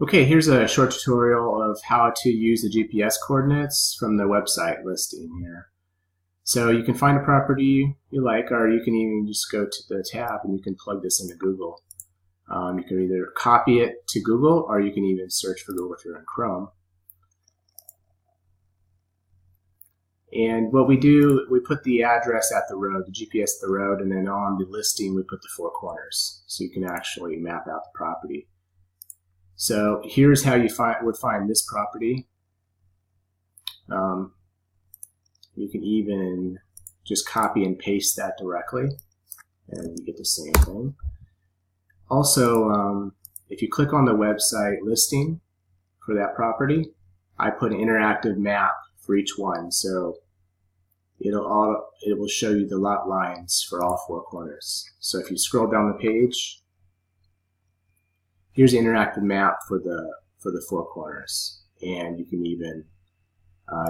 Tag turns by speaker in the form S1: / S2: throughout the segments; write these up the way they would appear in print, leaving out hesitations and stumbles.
S1: Okay, here's a short tutorial of how to use the GPS coordinates from the website listing here. So you can find a property you like, or you can even just go to the tab and you can plug this into Google. You can either copy it to Google, or you can even search for Google if you're in Chrome. And what we do, we put the address at the road, the GPS at the road, and then on the listing we put the four corners, so you can actually map out the property. So here's how you would find this property. You can even just copy and paste that directly, and you get the same thing. Also, if you click on the website listing for that property, I put an interactive map for each one, so it will show you the lot lines for all four corners. So if you scroll down the page, here's the interactive map for the four corners, and you can even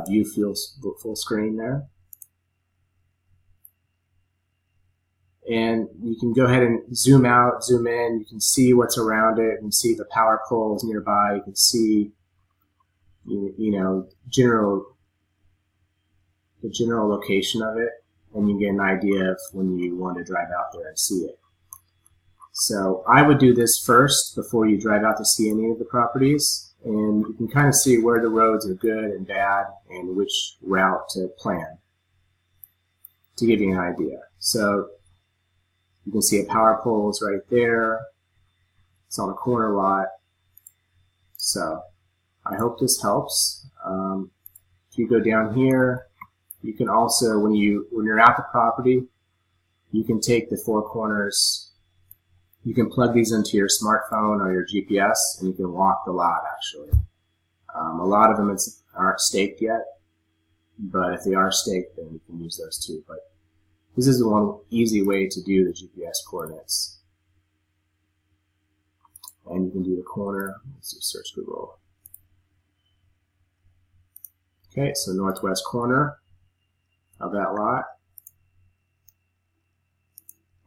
S1: view full screen there. And you can go ahead and zoom out, zoom in. You can see what's around it. You can see the power poles nearby. You can see, the general location of it, and you get an idea of when you want to drive out there and see it. So I would do this first before you drive out to see any of the properties, and you can kind of see where the roads are good and bad and which route to plan to give you an idea. So you can see a power pole is right there. It's on a corner lot. So I hope this helps. If you go down here, you can also, when you're at the property, you can take the four corners. You can plug these into your smartphone or your GPS, and you can walk the lot, actually. A lot of them aren't staked yet, but if they are staked, then you can use those too. But this is the one easy way to do the GPS coordinates. And you can do the corner. Let's just search Google. Okay, so northwest corner of that lot.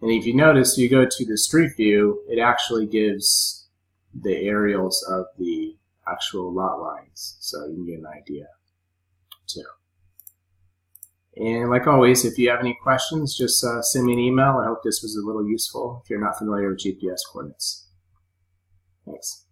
S1: And if you notice, you go to the street view, it actually gives the aerials of the actual lot lines, so you can get an idea too. And like always, if you have any questions, just send me an email. I hope this was a little useful if you're not familiar with GPS coordinates. Thanks.